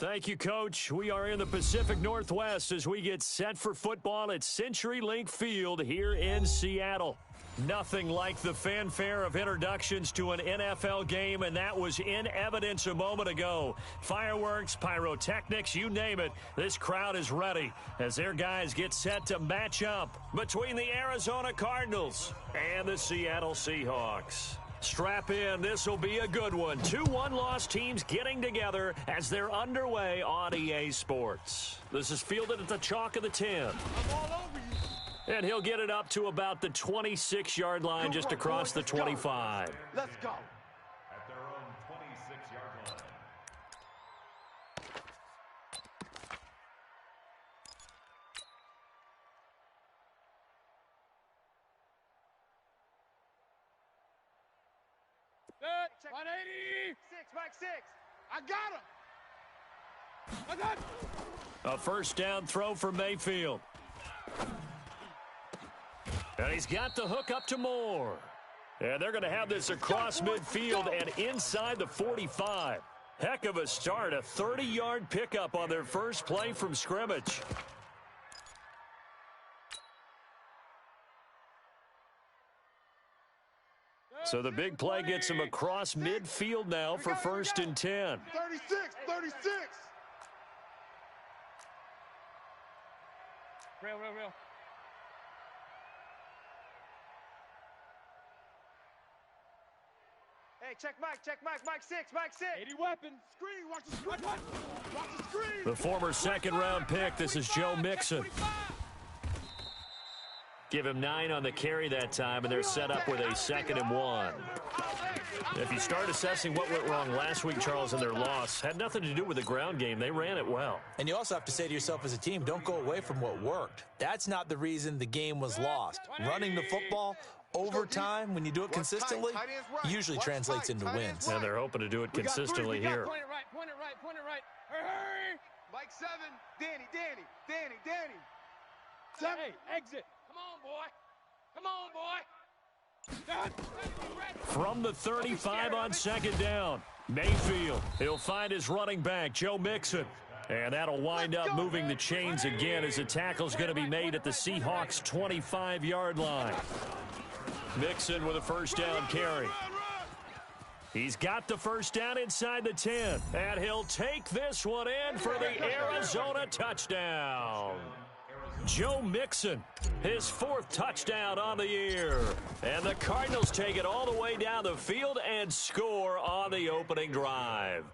Thank you, Coach. We are in the Pacific Northwest as we get set for football at CenturyLink Field here in Seattle. Nothing like the fanfare of introductions to an NFL game, and that was in evidence a moment ago. Fireworks, pyrotechnics, you name it. This crowd is ready as their guys get set to match up between the Arizona Cardinals and the Seattle Seahawks. Strap in. This will be a good one. Two one-loss teams getting together as they're underway on EA Sports. This is fielded at the chalk of the 10. I'm all over you. And he'll get it up to about the 26-yard line just across the 25. Let's go. At their own 26-yard line. Set. 180. Mike 6. I got him. I got him. A first down throw for Mayfield. And he's got the hook up to Moore. And they're going to have this across midfield and inside the 45. Heck of a start, a 30-yard pickup on their first play from scrimmage. So the big play gets him across midfield now for 1st and 10. 36. Real. Hey, check Mike 6. 80 weapons. Screen, watch the screen. Watch the screen. The former second-round pick, this is Joe Mixon. Give him 9 on the carry that time, and they're set up with a 2nd and 1. If you start assessing what went wrong last week, Charles, in their loss, had nothing to do with the ground game. They ran it well. And you also have to say to yourself as a team, don't go away from what worked. That's not the reason the game was lost. Running the football over time, when you do it consistently, usually translates into wins. And they're hoping to do it consistently here. Point it right. Hurry. Mike 7. Danny. 7. Hey, exit. Come on, boy. From the 35 on 2nd down, Mayfield. He'll find his running back, Joe Mixon. And that'll wind up moving the chains again as the tackle's going to be made at the Seahawks' 25-yard line. Mixon with a first down carry. He's got the first down inside the 10. And he'll take this one in for the Arizona touchdown. Joe Mixon, his 4th touchdown on the year. And the Cardinals take it all the way down the field and score on the opening drive.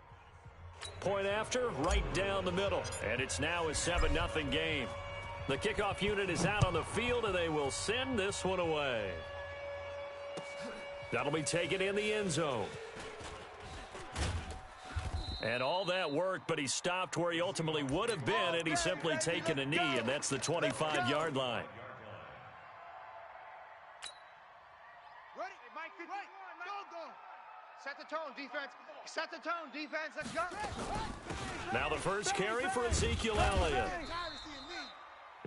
Point after, right down the middle. And it's now a 7-0 game. The kickoff unit is out on the field, and they will send this one away. That'll be taken in the end zone. And all that worked, but he stopped where he ultimately would have been, and he's simply taken a knee, and that's the 25-yard line. Ready? Mike 51. Go. Set the tone, defense. Let's go. Now the first carry for Ezekiel Elliott.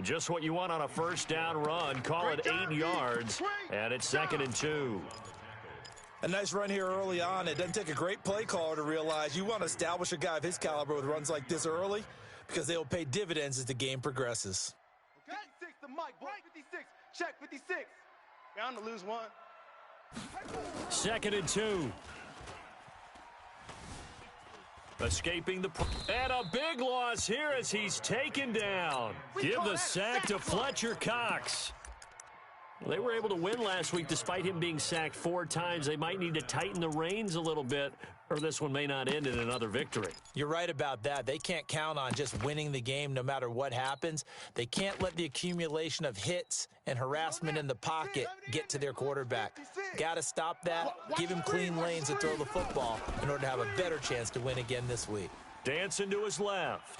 Just what you want on a first down run. Call it 8 yards, and it's 2nd and 2. A nice run here early on. It doesn't take a great play caller to realize you want to establish a guy of his caliber with runs like this early because they will pay dividends as the game progresses. Okay, 6 to Mike, boy. 56. Check 56. Bound to lose one. 2nd and 2. Escaping the... And a big loss here as he's taken down. Give the sack to Fletcher Cox. They were able to win last week despite him being sacked 4 times. They might need to tighten the reins a little bit, or this one may not end in another victory. You're right about that. They can't count on just winning the game no matter what happens. They can't let the accumulation of hits and harassment in the pocket get to their quarterback. Got to stop that. Give him clean lanes to throw the football in order to have a better chance to win again this week. Dancing to his left.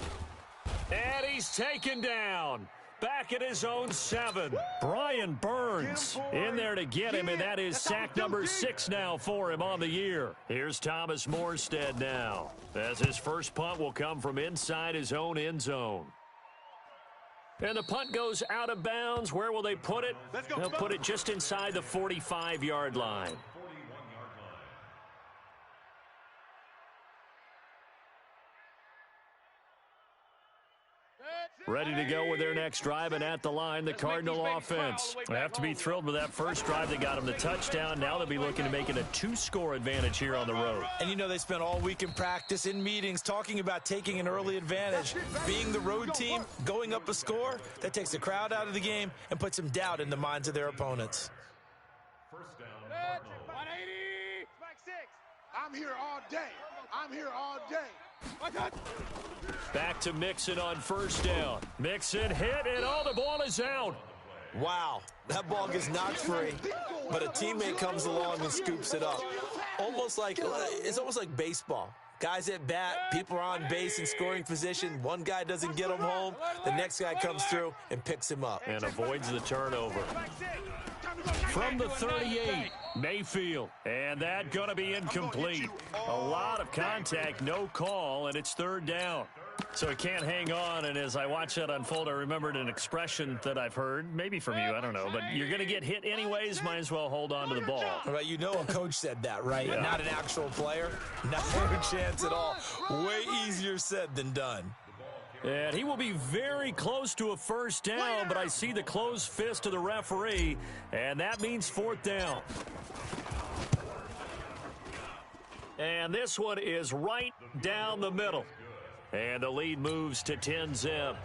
And he's taken down. Back at his own 7. Brian Burns in there to get him, and that is sack number 6 now for him on the year. Here's Thomas Morstead now, as his first punt will come from inside his own end zone. And the punt goes out of bounds. Where will they put it? They'll put it just inside the 45-yard line. ready to go with their next drive, and at the line, the Cardinal offense. They have to be thrilled with that first drive. They got them the touchdown. Now they'll be looking to make it a 2-score advantage here on the road. And you know, they spent all week in practice, in meetings, talking about taking an early advantage. Being the road team, going up a score, that takes the crowd out of the game and puts some doubt in the minds of their opponents. First down, 180. Back 6. I'm here all day. I'm here all day. Back to Mixon on first down. Mixon hit, and the ball is out. Wow, that ball gets knocked free, but a teammate comes along and scoops it up. It's almost like baseball. Guys at bat, people are on base in scoring position. One guy doesn't get him home. The next guy comes through and picks him up. And avoids the turnover. From the 38, Mayfield. And that going to be incomplete. A lot of contact, no call, and it's third down. So he can't hang on, and as I watch that unfold, I remembered an expression that I've heard, maybe from you, I don't know, but you're going to get hit anyways, might as well hold on to the ball. Right, you know a coach said that, right? Yeah. Not an actual player. Not a chance at all. Way easier said than done. And he will be very close to a first down, but I see the closed fist of the referee, and that means fourth down. And this one is right down the middle. And the lead moves to 10-zip.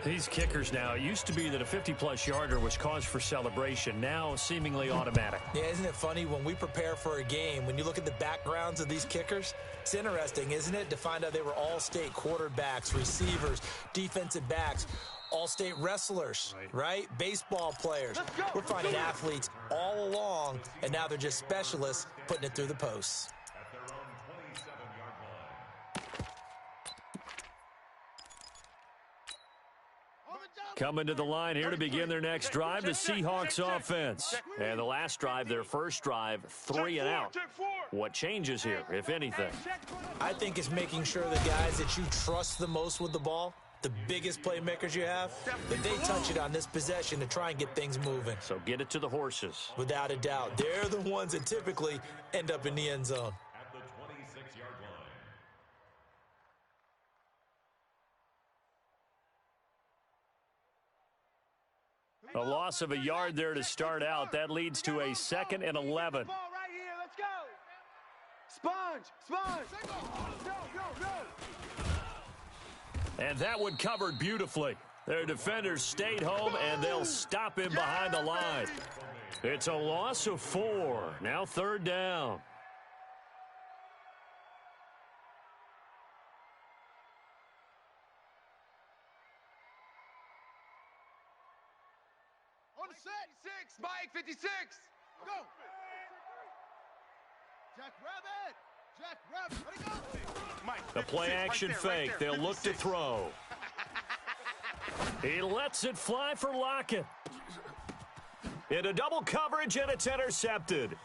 These kickers now, it used to be that a 50-plus yarder was cause for celebration. Now seemingly automatic. Yeah, isn't it funny when we prepare for a game, when you look at the backgrounds of these kickers, it's interesting, isn't it, to find out they were all-state quarterbacks, receivers, defensive backs, all-state wrestlers, right? Baseball players. We're finding athletes all along, and now they're just specialists putting it through the posts. at their own 27-yard line. Coming to the line here to begin their next drive, the Seahawks offense. And the last drive, their first drive, 3 and out. What changes here, if anything? I think it's making sure the guys that you trust the most with the ball, the biggest playmakers you have, that they touch it on this possession to try and get things moving. So get it to the horses. Without a doubt, they're the ones that typically end up in the end zone. At the 26-yard line. A loss of a yard there to start out. That leads to a 2nd and 11. Ball right here. Let's go. Sponge. Go. And that one covered beautifully. Their defenders stayed home, and they'll stop him behind the line. It's a loss of 4. Now third down. On the set. 6, Mike, 56. Go. Jack Rabbit, ready, go. Mike, The play action fake. They'll look to throw. He lets it fly for Lockett. Into double coverage, and it's intercepted.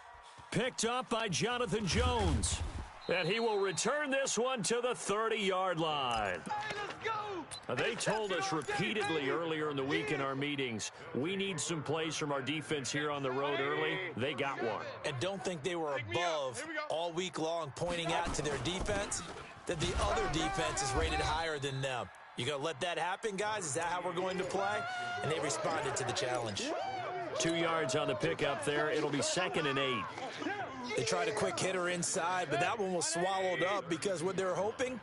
Picked up by Jonathan Jones. And he will return this one to the 30-yard line. Hey, let's go. They told us repeatedly earlier in the week in our meetings, we need some plays from our defense here on the road early. They got one. And don't think they were above all week long pointing out to their defense that the other defense is rated higher than them. You going to let that happen, guys? Is that how we're going to play? And they responded to the challenge. 2 yards on the pickup there. It'll be 2nd and 8. They tried a quick hitter inside, but that one was swallowed up because what they're hoping,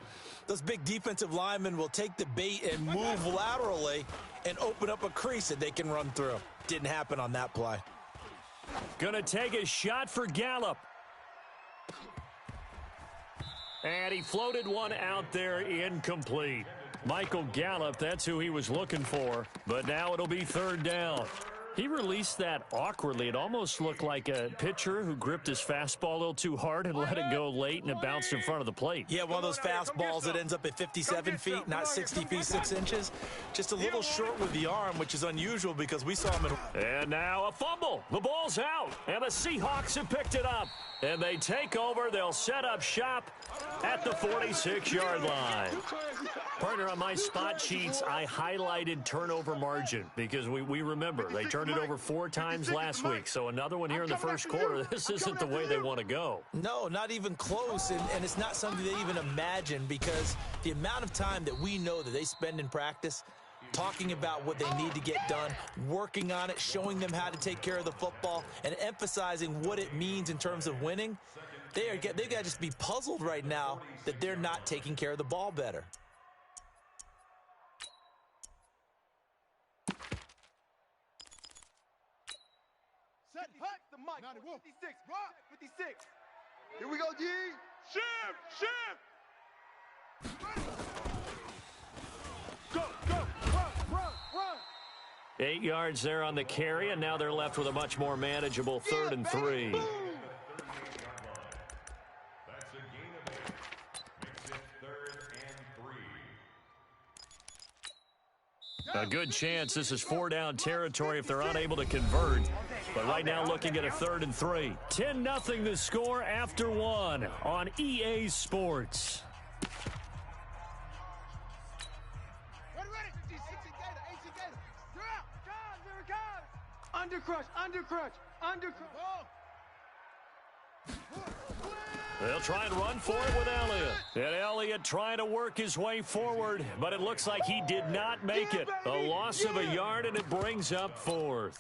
those big defensive linemen will take the bait and move laterally and open up a crease that they can run through. Didn't happen on that play. Gonna take a shot for Gallup. And he floated one out there incomplete. Michael Gallup, that's who he was looking for. But now it'll be third down. He released that awkwardly. It almost looked like a pitcher who gripped his fastball a little too hard and let it go late, and it bounced in front of the plate. Yeah, one of those fastballs that ends up at 57 feet, not 60 feet, 6 inches. Just a little short with the arm, which is unusual because we saw him in... And now a fumble. The ball's out, and the Seahawks have picked it up. And they take over. They'll set up shop at the 46-yard line. Partner, on my spot sheets, I highlighted turnover margin because we remember they turn turned it over 4 times last week, so another one here in the first quarter. This isn't the way they want to go. No, not even close, and it's not something they even imagine, because the amount of time that we know that they spend in practice talking about what they need to get done, working on it, showing them how to take care of the football, and emphasizing what it means in terms of winning, they've got to just be puzzled right now that they're not taking care of the ball better. Set, hut, the mic. 56, 56. Here we go, G. Shift. Go, run. 8 yards there on the carry, and now they're left with a much more manageable 3rd and 3. That's a gain of 8. Makes it 3rd and 3. A good chance this is 4-down territory if they're unable to convert. But right now looking at a 3rd and 3. 10-0 the score after 1 on EA Sports. Undercrush. They'll try and run for it with Elliott. And Elliott trying to work his way forward, but it looks like he did not make it. A loss of a yard, and it brings up 4th.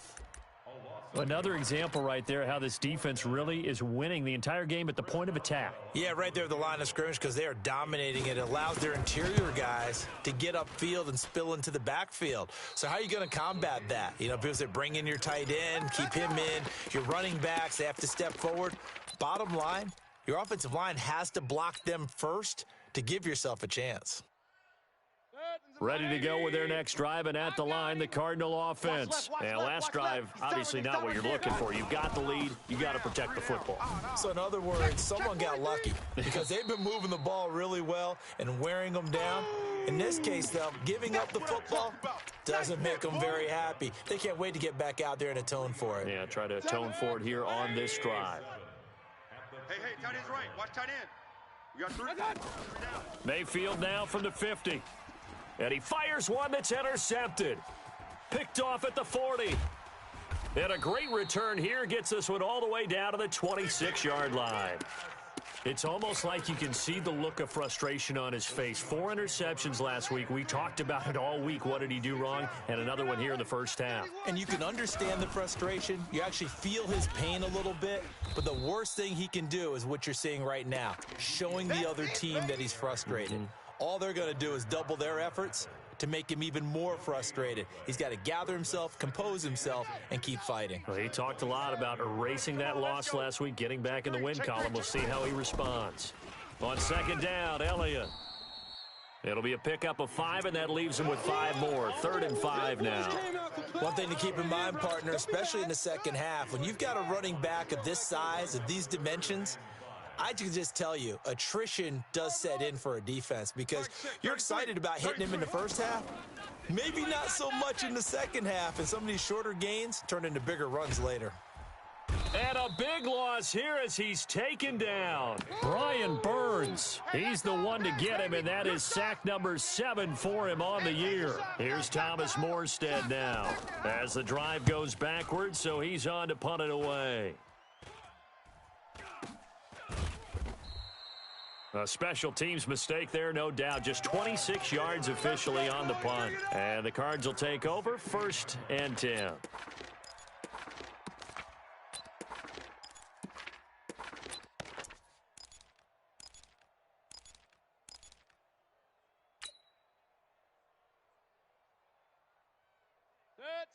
Another example right there how this defense really is winning the entire game at the point of attack. Yeah, right there at the line of scrimmage, because they are dominating it. It allows their interior guys to get upfield and spill into the backfield. So how are you going to combat that? You know, people say bring in your tight end, keep him in. Your running backs, they have to step forward. Bottom line, your offensive line has to block them first to give yourself a chance. Ready to go with their next drive, and at the line, the Cardinal offense. And last drive, obviously not what you're looking for. You've got the lead. You got to protect the football. So in other words, someone got lucky because they've been moving the ball really well and wearing them down. In this case, though, giving up the football doesn't make them very happy. They can't wait to get back out there and atone for it. Yeah, try to atone for it here on this drive. Hey, tight end's right. Watch tight end. We got 3 down. Mayfield now from the 50. And he fires one that's intercepted. Picked off at the 40. And a great return here gets this one all the way down to the 26-yard line. It's almost like you can see the look of frustration on his face. 4 interceptions last week. We talked about it all week. What did he do wrong? And another one here in the first half. And you can understand the frustration. You actually feel his pain a little bit. But the worst thing he can do is what you're seeing right now, showing the other team that he's frustrated. All they're going to do is double their efforts to make him even more frustrated. He's got to gather himself, compose himself, and keep fighting. Well, he talked a lot about erasing that loss last week, getting back in the win column. We'll see how he responds. On 2nd down, Elliott. It'll be a pickup of 5, and that leaves him with 5 more. 3rd and 5 now. One thing to keep in mind, partner, especially in the second half, when you've got a running back of this size, of these dimensions, I can just tell you, attrition does set in for a defense because you're excited about hitting him in the first half. Maybe not so much in the second half, and some of these shorter gains turn into bigger runs later. And a big loss here as he's taken down. Brian Burns, he's the one to get him, and that is sack number 7 for him on the year. Here's Thomas Morstead now as the drive goes backwards, so he's on to punt it away. A special teams mistake there, no doubt. Just 26 yards officially on the punt. And the Cards will take over 1st and 10.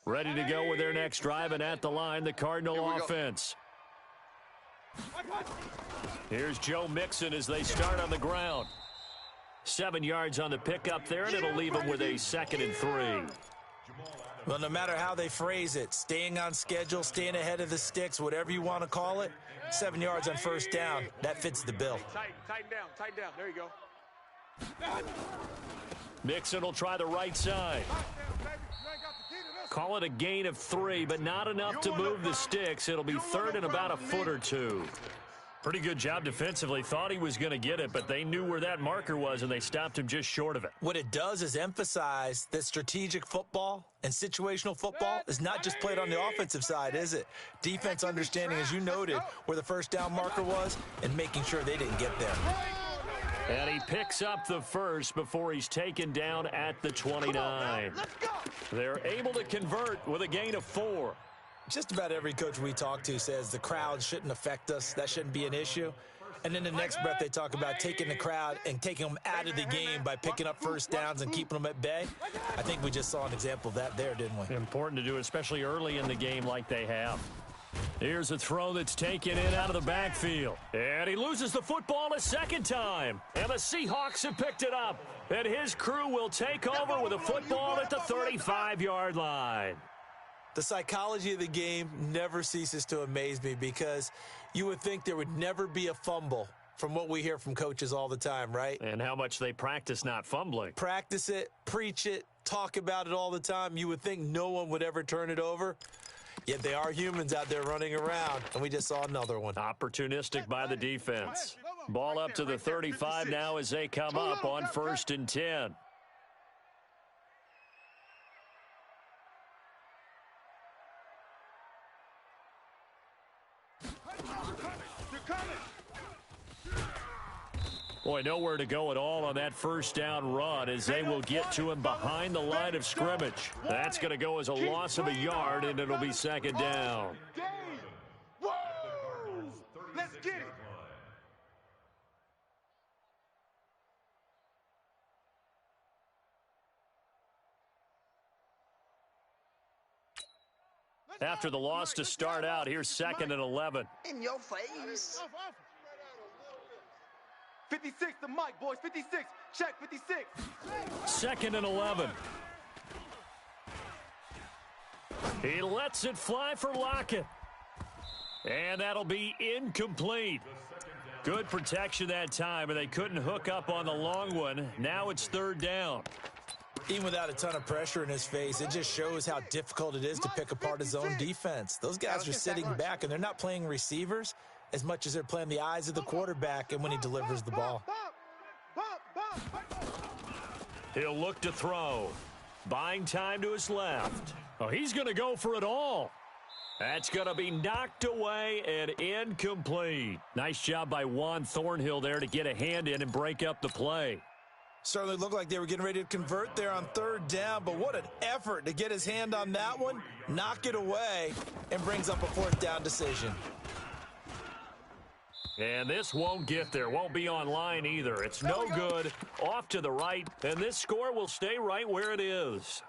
Ready to go with their next drive, and at the line, the Cardinal offense. Here's Joe Mixon as they start on the ground. 7 yards on the pickup there, and it'll leave him with a 2nd and 3. Well, no matter how they phrase it, staying on schedule, staying ahead of the sticks, whatever you want to call it, 7 yards on 1st down, that fits the bill. Tighten down. There you go. Mixon will try the right side. Call it a gain of 3, but not enough to move the sticks. It'll be 3rd and about a foot or 2. Pretty good job defensively. Thought he was going to get it, but they knew where that marker was, and they stopped him just short of it. What it does is emphasize that strategic football and situational football is not just played on the offensive side, is it? Defense understanding, as you noted, where the first down marker was and making sure they didn't get there. And he picks up the first before he's taken down at the 29. They're able to convert with a gain of 4. Just about every coach we talk to says the crowd shouldn't affect us. That shouldn't be an issue. And then the next breath they talk about taking the crowd and taking them out of the game by picking up first downs and keeping them at bay. I think we just saw an example of that there, didn't we? Important to do, especially early in the game like they have. Here's a throw that's taken in out of the backfield. And he loses the football a second time. And the Seahawks have picked it up. And his crew will take over with a football at the 35-yard line. The psychology of the game never ceases to amaze me because you would think there would never be a fumble from what we hear from coaches all the time, right? And how much they practice not fumbling. Practice it, preach it, talk about it all the time. You would think no one would ever turn it over. Yet they are humans out there running around, and we just saw another one. Opportunistic by the defense. Ball up to the 35 now as they come up on 1st and 10. Boy, nowhere to go at all on that first down run as they will get to him behind the line of scrimmage. That's going to go as a loss of a yard, and it'll be 2nd down. Let's get it. After the loss to start out, here's 2nd and 11. In your face. 56 to Mike, boys. 56. Check 56. 2nd and 11. He lets it fly for Lockett. And that'll be incomplete. Good protection that time, and they couldn't hook up on the long one. Now it's 3rd down. Even without a ton of pressure in his face, it just shows how difficult it is to pick apart his own defense. Those guys are sitting back, and they're not playing receivers as much as they're playing the eyes of the quarterback and when he delivers the ball. He'll look to throw. Buying time to his left. Oh, he's going to go for it all. That's going to be knocked away and incomplete. Nice job by Juan Thornhill there to get a hand in and break up the play. Certainly looked like they were getting ready to convert there on 3rd down, but what an effort to get his hand on that one, knock it away, and brings up a 4th down decision. And this won't get there, won't be online either. It's no good, off to the right, and this score will stay right where it is.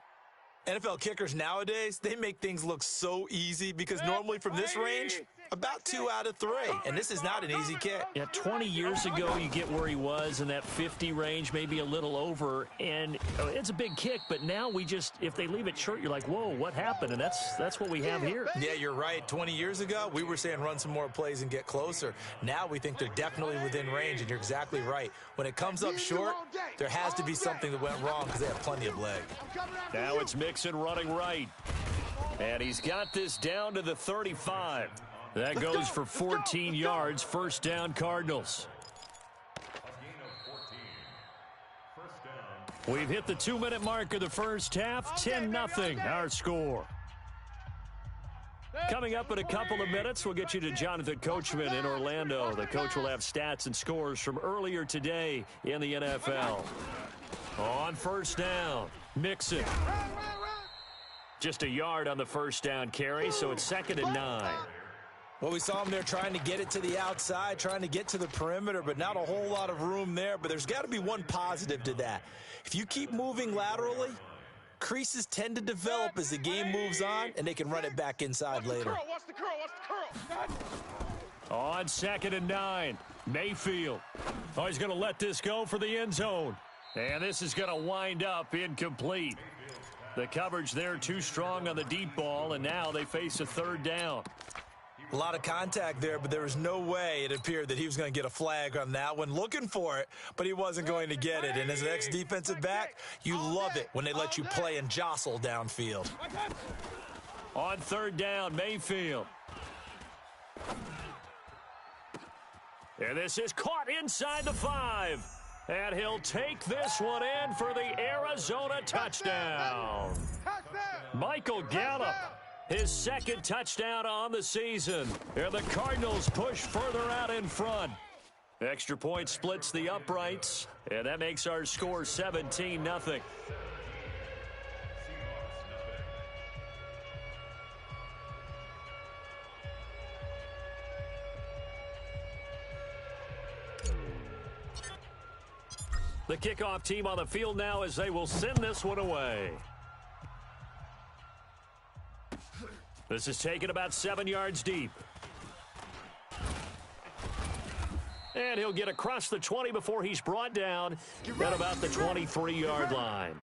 NFL kickers nowadays, they make things look so easy because normally from this range, about 2 out of 3. And this is not an easy kick. Yeah, 20 years ago, you get where he was in that 50 range, maybe a little over. And it's a big kick, but now we just, if they leave it short, you're like, whoa, what happened? And that's what we have here. Yeah, you're right. 20 years ago, we were saying run some more plays and get closer. Now we think they're definitely within range, and you're exactly right. When it comes up short, there has to be something that went wrong because they have plenty of leg. Now it's Mixon running right. And he's got this down to the 35. That goes for 14 yards. 1st down, Cardinals. We've hit the 2-minute mark of the first half. 10-0 our score. Coming up in a couple of minutes, we'll get you to Jonathan Coachman in Orlando. The coach will have stats and scores from earlier today in the NFL. On 1st down, Mixon. Just a yard on the 1st down carry, so it's 2nd and 9. Well, we saw him there trying to get it to the outside, trying to get to the perimeter, but not a whole lot of room there. But there's got to be one positive to that. If you keep moving laterally, creases tend to develop as the game moves on, and they can run it back inside later. Watch the curl. On 2nd and 9, Mayfield. Oh, he's going to let this go for the end zone. And this is going to wind up incomplete. The coverage there too strong on the deep ball, and now they face a 3rd down. A lot of contact there, but there was no way it appeared that he was going to get a flag on that one. Looking for it, but he wasn't going to get it. And as an ex-defensive back, you love it when they let you play and jostle downfield. On 3rd down, Mayfield. And this is caught inside the 5. And he'll take this one in for the Arizona touchdown. Michael Gallup, his second touchdown on the season. And the Cardinals push further out in front. Extra point splits the uprights, and that makes our score 17-0. The kickoff team on the field now as they will send this one away. This is taken about 7 yards deep. And he'll get across the 20 before he's brought down at about the 23-yard line.